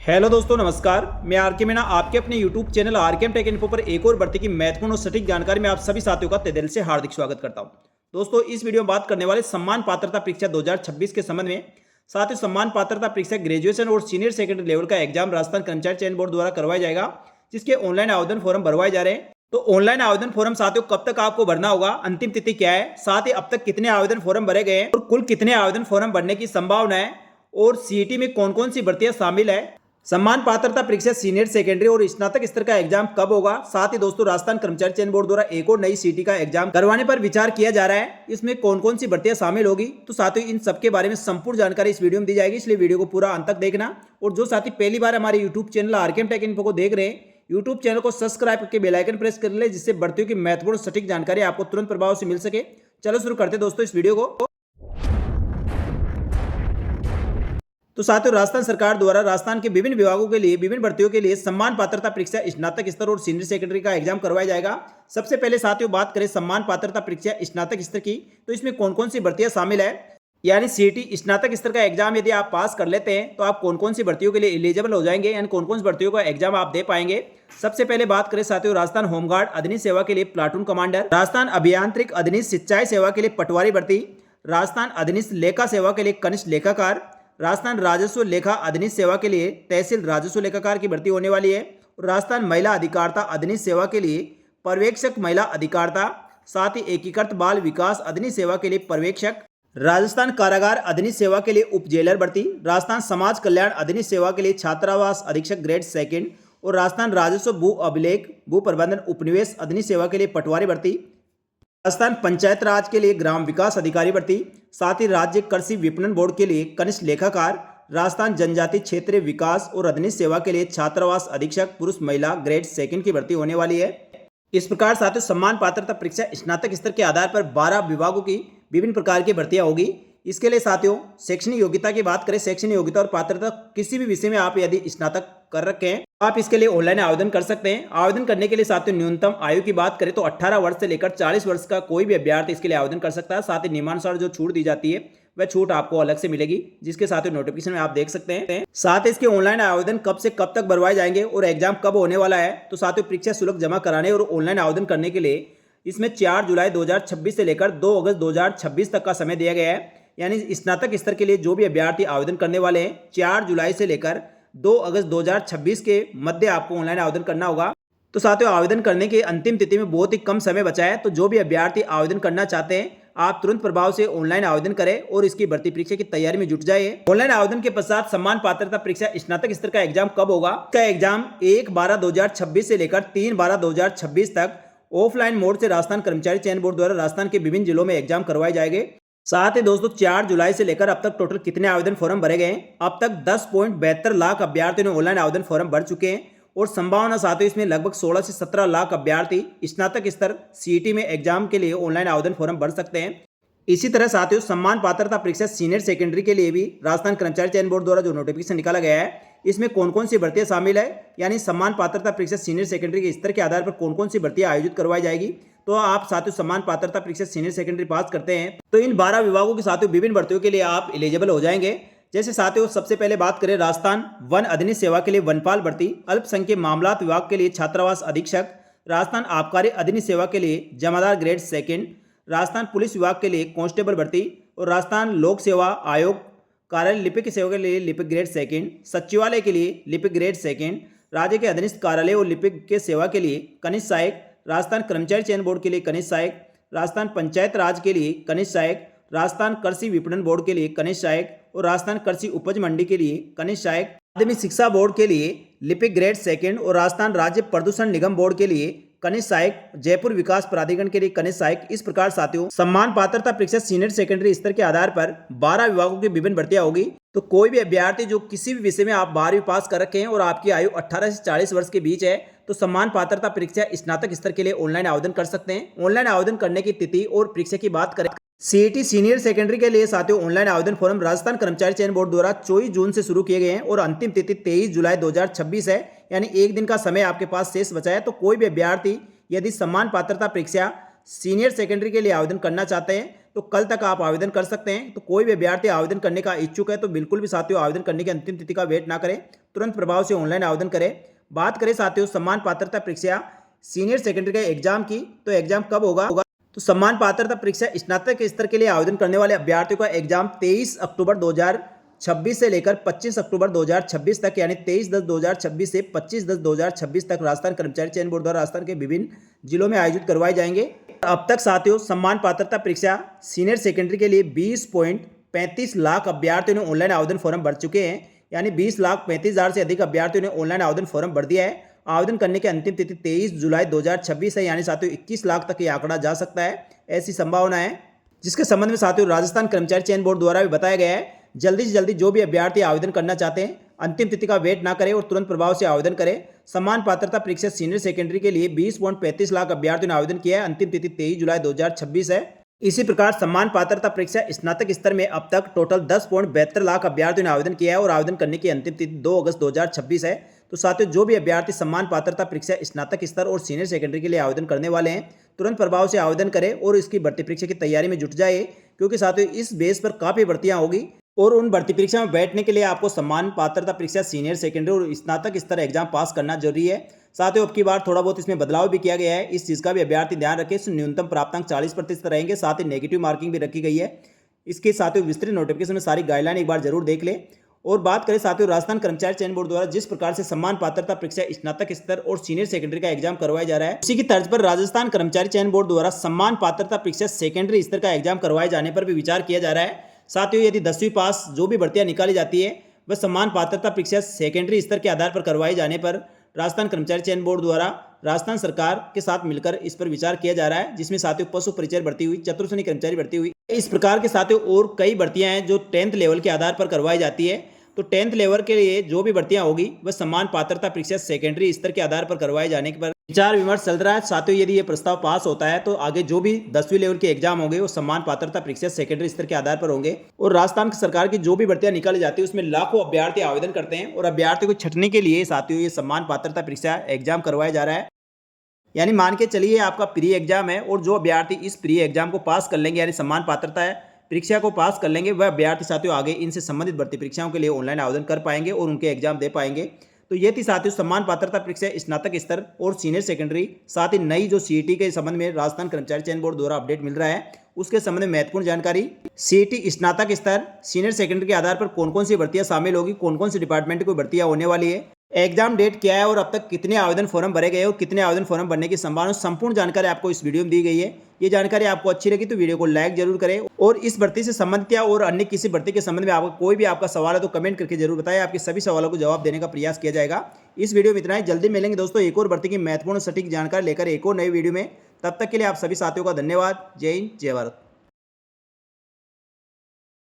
Hello दोस्तों, नमस्कार। मैं आरके मीणा आपके अपने YouTube channel R K tech info पर एक और भर्ती की महत्वपूर्ण और सटीक जानकारी में आप सभी साथियों का तहे दिल से हार्दिक स्वागत करता हूं। दोस्तों, इस वीडियो में बात करने वाले सम्मान पात्रता परीक्षा 2026 के संबंध में। साथ ही सम्मान पात्रता परीक्षा ग्रेजुएशन और सीनियर सेकेंडरी लेवल का एग्जाम राजस्थान कर्मचारी चयन बोर्ड द्वारा करवाया जाएगा, जिसके ऑनलाइन आवेदन फॉर्म भरवाए जा रहे हैं। तो ऑनलाइन आवेदन फॉर्म साथियों कब तक आपको भरना होगा, अंतिम तिथि क्या है, साथ ही अब तक कितने आवेदन फॉर्म भरे गए हैं और कुल कितने आवेदन फॉर्म भरने की संभावना है, और सीईटी में कौन कौन सी भर्तियां शामिल है, सम्मान पात्रता परीक्षा सीनियर सेकेंडरी और स्नातक स्तर का एग्जाम कब होगा, साथ ही दोस्तों राजस्थान कर्मचारी चयन बोर्ड द्वारा एक और नई सीटी का एग्जाम करवाने पर विचार किया जा रहा है। इसमें कौन कौन सी भर्तियां शामिल होगी, तो साथियों इन सबके बारे में संपूर्ण जानकारी इस वीडियो में दी जाएगी, इसलिए वीडियो को पूरा अंत तक देखना। और जो साथी पहली बार हमारे YouTube channel RKM take info को देख रहे हैं, यूट्यूब चैनल को सब्सक्राइब करके बेल आइकन प्रेस कर ले, जिससे भर्तियों की महत्वपूर्ण सटीक जानकारी आपको तुरंत प्रभाव से मिल सके। चलो शुरू करते दोस्तों इस वीडियो को। तो साथियों, राजस्थान सरकार द्वारा राजस्थान के विभिन्न विभागों के लिए विभिन्न भर्तियों के लिए सम्मान पात्रता परीक्षा स्नातक स्तर और सीनियर सेकेंडरी का एग्जाम करवाया जाएगा। सबसे पहले साथियों बात करें सम्मान पात्रता परीक्षा स्नातक स्तर की, तो इसमें कौन कौन सी भर्तियां शामिल है, यानी सीईटी स्नातक स्तर का एग्जाम यदि आप पास कर लेते हैं तो आप कौन कौन सी भर्तियों के लिए एलिजिबल हो जाएंगे, यानी कौन कौन सी भर्तियों का एग्जाम आप दे पाएंगे। सबसे पहले बात करें साथियों राजस्थान होमगार्ड अधीनस्थ सेवा के लिए प्लाटून कमांडर, राजस्थान अभियांत्रिक अधीनस्थ सिंचाई सेवा के लिए पटवारी भर्ती, राजस्थान अधीनस्थ लेखा सेवा के लिए कनिष्ठ लेखाकार, राजस्थान राजस्व लेखा अधीनस्थ सेवा के लिए तहसील राजस्व लेखाकार की भर्ती होने वाली है, और राजस्थान महिला अधिकारिता अधीनस्थ सेवा के लिए पर्यवेक्षक महिला अधिकारिता, साथ ही एकीकृत बाल विकास अधीनस्थ सेवा के लिए पर्यवेक्षक, राजस्थान कारागार अधीनस्थ सेवा के लिए उप जेलर भर्ती, राजस्थान समाज कल्याण अधीनस्थ सेवा के लिए छात्रावास अधीक्षक ग्रेड सेकंड, और राजस्थान राजस्व भू अभिलेख भू प्रबंधन उपनिवेश अधीनस्थ सेवा के लिए पटवारी भर्ती, राजस्थान पंचायत राज के लिए ग्राम विकास अधिकारी भर्ती, साथ ही राज्य कृषि विपणन बोर्ड के लिए कनिष्ठ लेखाकार, राजस्थान जनजाति क्षेत्रीय विकास और अधीनस्थ सेवा के लिए छात्रावास अधीक्षक पुरुष महिला ग्रेड सेकंड की भर्ती होने वाली है। इस प्रकार साथियों सम्मान पात्रता परीक्षा स्नातक स्तर के आधार पर 12 विभागों की विभिन्न प्रकार की भर्तियां होगी। इसके लिए साथियों शैक्षणिक योग्यता की बात करें, शैक्षणिक योग्यता और पात्रता किसी भी विषय में आप यदि स्नातक कर रखे हैं तो आप इसके लिए ऑनलाइन आवेदन कर सकते हैं। आवेदन करने के लिए साथियों न्यूनतम आयु की बात करें तो 18 वर्ष से लेकर 40 वर्ष का कोई भी अभ्यर्थी इसके लिए आवेदन कर सकता है। साथ ही नियमानुसार जो छूट दी जाती है वह छूट आपको अलग से मिलेगी, जिसके साथ नोटिफिकेशन में आप देख सकते हैं। साथ ही इसके ऑनलाइन आवेदन कब से कब तक भरवाए जाएंगे और एग्जाम कब होने वाला है, तो साथियों परीक्षा शुल्क जमा कराने और ऑनलाइन आवेदन करने के लिए इसमें 4 जुलाई 2026 से लेकर 2 अगस्त 2026 तक का समय दिया गया है। यानी स्नातक स्तर के लिए जो भी अभ्यर्थी आवेदन करने वाले हैं 4 जुलाई से लेकर 2 अगस्त 2026 के मध्य आपको ऑनलाइन आवेदन करना होगा। तो साथियों आवेदन करने की अंतिम तिथि में बहुत ही कम समय बचा है, तो जो भी अभ्यर्थी आवेदन करना चाहते हैं आप तुरंत प्रभाव से ऑनलाइन आवेदन करें और इसकी भर्ती परीक्षा की तैयारी में जुट जाइए। ऑनलाइन आवेदन के पश्चात सम्मान पात्रता परीक्षा स्नातक स्तर का एग्जाम कब होगा, इसका एग्जाम 1/12/2026 से लेकर 3/12/2026 तक ऑफलाइन मोड से राजस्थान कर्मचारी चयन बोर्ड द्वारा राजस्थान के विभिन्न जिलों में एग्जाम करवाए जाएंगे। साथ ही दोस्तों 4 जुलाई से लेकर अब तक टोटल कितने आवेदन फॉर्म भरे गए हैं, अब तक 10.72 लाख अभ्यर्थियों ने ऑनलाइन आवेदन फॉर्म भर चुके हैं, और संभावना साथियों इसमें लगभग 16 से 17 लाख अभ्यर्थी स्नातक स्तर सीईटी में एग्जाम के लिए ऑनलाइन आवेदन फॉर्म भर सकते हैं। इसी तरह साथियों सम्मान पात्रता परीक्षा सीनियर सेकेंडरी के लिए भी राजस्थान कर्मचारी चयन बोर्ड द्वारा जो नोटिफिकेशन निकाला गया है इसमें कौन कौन सी भर्तियां शामिल है, यानी सम्मान पात्रता परीक्षा सीनियर सेकेंडरी के स्तर के आधार पर कौन कौन सी भर्तियां आयोजित करवाई जाएगी। तो आप साथियों सम्मान पात्रता परीक्षा सीनियर सेकेंडरी पास करते हैं तो इन 12 विभागों के साथियों विभिन्न भर्तियों के लिए आप एलिजिबल हो जाएंगे। जैसे साथियों सबसे पहले बात करें राजस्थान वन अधीनस्थ सेवा के लिए वनपाल भर्ती, अल्पसंख्यक मामलात विभाग के लिए छात्रावास अधीक्षक, राजस्थान आबकारी अधीनस्थ सेवा के लिए जमादार ग्रेड सेकंड, राजस्थान पुलिस विभाग के लिए कांस्टेबल भर्ती, और राजस्थान लोक सेवा आयोग कार्यालय लिपिक सेवा के लिए लिपिक ग्रेड सेकंड, सचिवालय के लिए लिपिक ग्रेड सेकंड, राज्य के अधीनस्थ कार्यालय और लिपिक के सेवा के लिए कनिष्ठ सहायक, राजस्थान कर्मचारी चयन बोर्ड के लिए कनिष्ठ सहायक, राजस्थान पंचायत राज के लिए कनिष्ठ सहायक, राजस्थान कृषि विपणन बोर्ड के लिए कनिष्ठ सहायक, और राजस्थान कृषि उपज मंडी के लिए कनिष्ठ सहायक, माध्यमिक शिक्षा बोर्ड के लिए लिपिक ग्रेड सेकंड, और राजस्थान राज्य प्रदूषण निगम बोर्ड के लिए कनिष्ठ सहायक, जयपुर विकास प्राधिकरण के लिए कनिष्ठ सहायक। इस प्रकार साथियों सम्मान पात्रता परीक्षा सीनियर सेकेंडरी स्तर के आधार पर 12 विभागों की विभिन्न भर्तियां होगी। तो कोई भी अभ्यर्थी जो किसी भी विषय में आप 12वीं पास कर रखे हैं और आपकी आयु 18 से 40 वर्ष के बीच है तो सम्मान पात्रता परीक्षा स्नातक स्तर के लिए ऑनलाइन आवेदन कर सकते हैं। ऑनलाइन आवेदन करने की तिथि और परीक्षा की बात करें सीईटी सीनियर सेकेंडरी के लिए साथियों ऑनलाइन आवेदन फॉर्म राजस्थान कर्मचारी चयन बोर्ड द्वारा 24 जून से शुरू किए गए हैं और अंतिम तिथि 23 जुलाई 2026 है, यानी एक दिन का समय आपके पास शेष बचा है। तो कोई भी अभ्यर्थी यदि सम्मान पात्रता परीक्षा सीनियर सेकेंडरी के लिए आवेदन करना चाहते हैं तो कल तक आप आवेदन कर सकते हैं। तो कोई भी अभ्यर्थी आवेदन करने का इच्छुक है तो बिल्कुल भी साथियों आवेदन करने की अंतिम तिथि का वेट ना करें, तुरंत प्रभाव से ऑनलाइन आवेदन करें। बात करें साथियों सम्मान पात्रता परीक्षा सीनियर सेकेंडरी के एग्जाम की, तो एग्जाम कब होगा? तो सम्मान पात्रता परीक्षा स्नातक के स्तर के लिए आवेदन करने वाले अभ्यर्थियों का एग्जाम 23 अक्टूबर 2026 से लेकर 25 अक्टूबर 2026 तक, यानी 23/10/2026 से 25/10/2026 तक राजस्थान कर्मचारी चयन बोर्ड द्वारा राजस्थान के विभिन्न जिलों में आयोजित करवाए जाएंगे। अब तक साथियों सम्मान पात्रता परीक्षा सीनियर सेकेंडरी के लिए 20.35 लाख अभ्यर्थियों ने ऑनलाइन आवेदन फॉर्म भर चुके हैं, यानी 20,35,000 से अधिक अभ्यर्थियों ने ऑनलाइन आवेदन फॉर्म भर दिया है। आवेदन करने की अंतिम तिथि 23 जुलाई 2026 है, यानी साथियों 21 लाख तक ये आंकड़ा जा सकता है, ऐसी संभावना है। जिसके संबंध में साथियों राजस्थान कर्मचारी चयन बोर्ड द्वारा भी बताया गया है जल्दी से जल्दी जो भी अभ्यर्थी आवेदन करना चाहते हैं अंतिम तिथि का वेट ना करें और तुरंत प्रभाव से आवेदन करें। सम्मान पात्रता परीक्षा सीनियर सेकेंडरी के लिए 20.35 लाख अभ्यर्थियों ने आवेदन किया है। अंतिम तिथि 23 जुलाई 2026 है। इसी प्रकार सम्मान पात्रता परीक्षा स्नातक स्तर में अब तक टोटल 10.72 लाख अभ्यर्थियों ने आवेदन किया है और आवेदन करने की अंतिम तिथि 2 अगस्त 2026 है। तो साथियों जो भी अभ्यर्थी सम्मान पात्रता परीक्षा स्नातक स्तर और सीनियर सेकेंडरी के लिए आवेदन करने वाले हैं तुरंत प्रभाव से आवेदन करें और इसकी भर्ती परीक्षा की तैयारी में जुट जाए, क्योंकि साथियों इस बेस पर काफ़ी भर्तियां होगी और उन भर्ती परीक्षा में बैठने के लिए आपको सम्मान पात्रता परीक्षा सीनियर सेकेंडरी और स्नातक स्तर एग्जाम पास करना जरूरी है। साथियों अब की बार थोड़ा बहुत इसमें बदलाव भी किया गया है, इस चीज़ का भी अभ्यर्थी ध्यान रखें। न्यूनतम प्राप्तांक 40% रहेंगे, साथ ही नेगेटिव मार्किंग भी रखी गई है। इसके साथियों विस्तृत नोटिफिकेशन में सारी गाइडलाइन एक बार जरूर देख लें। और बात करें साथियों राजस्थान कर्मचारी चयन बोर्ड द्वारा जिस प्रकार से सम्मान पात्रता परीक्षा स्नातक स्तर और सीनियर सेकेंडरी का एग्जाम करवाया जा रहा है, उसी की तर्ज पर राजस्थान कर्मचारी चयन बोर्ड द्वारा सम्मान पात्रता परीक्षा सेकेंडरी स्तर का एग्जाम करवाए जाने पर भी विचार किया जा रहा है। साथियों यदि 10वीं पास जो भी भर्तियां निकाली जाती है वह सम्मान पात्रता परीक्षा सेकेंडरी स्तर के आधार पर करवाए जाने पर राजस्थान कर्मचारी चयन बोर्ड द्वारा राजस्थान सरकार के साथ मिलकर इस पर विचार किया जा रहा है, जिसमें साथियों पशु परिचय भर्ती हुई, चतुर्श्रेणी कर्मचारी भर्ती हुई, इस प्रकार के साथियों और कई भर्तियां हैं जो 10th लेवल के आधार पर करवाई जाती है। तो 10th लेवल के लिए जो भी भर्तियां होगी वह सम्मान पात्रता परीक्षा सेकेंडरी स्तर के आधार पर करवाए जाने के पर विचार विमर्श चल रहा है। साथियों यदि ये प्रस्ताव पास होता है तो आगे जो भी 10वीं लेवल के एग्जाम होंगे वो सम्मान पात्रता परीक्षा सेकेंडरी स्तर के आधार पर होंगे और राजस्थान सरकार की जो भी भर्तियां निकाली जाती है उसमें लाखों अभ्यर्थी आवेदन करते हैं और अभ्यर्थियों को छटने के लिए साथियों ये सम्मान पात्रता परीक्षा एग्जाम करवाया जा रहा है। यानी मान के चलिए आपका प्री एग्जाम है और जो अभ्यर्थी इस प्री एग्जाम को पास कर लेंगे, यानी सम्मान पात्रता है परीक्षा को पास कर लेंगे, वह अभ्यर्थी साथियों आगे इनसे संबंधित भर्ती परीक्षाओं के लिए ऑनलाइन आवेदन कर पाएंगे और उनके एग्जाम दे पाएंगे। तो ये थी साथियों सम्मान पात्रता परीक्षा स्नातक स्तर और सीनियर सेकेंडरी, साथ ही नई जो सीईटी के संबंध में राजस्थान कर्मचारी चयन बोर्ड द्वारा अपडेट मिल रहा है उसके संबंध में महत्वपूर्ण जानकारी। सीईटी स्नातक स्तर सीनियर सेकेंडरी के आधार पर कौन कौन सी भर्तियां शामिल होगी, कौन कौन सी डिपार्टमेंट की भर्तियां होने वाली है, एग्जाम डेट क्या है और अब तक कितने आवेदन फॉर्म भरे गए और कितने आवेदन फॉर्म भरने की संभावना, संपूर्ण जानकारी आपको इस वीडियो में दी गई है। ये जानकारी आपको अच्छी लगी तो वीडियो को लाइक जरूर करें और इस भर्ती से संबंधित या और अन्य किसी भर्ती के संबंध में आपको कोई भी आपका सवाल है तो कमेंट करके जरूर बताएं, आपके सभी सवालों को जवाब देने का प्रयास किया जाएगा। इस वीडियो में इतना ही, जल्दी मिलेंगे दोस्तों एक और भर्ती की महत्वपूर्ण सटीक जानकारी लेकर एक और नई वीडियो में। तब तक के लिए आप सभी साथियों का धन्यवाद। जय हिंद, जय भारत।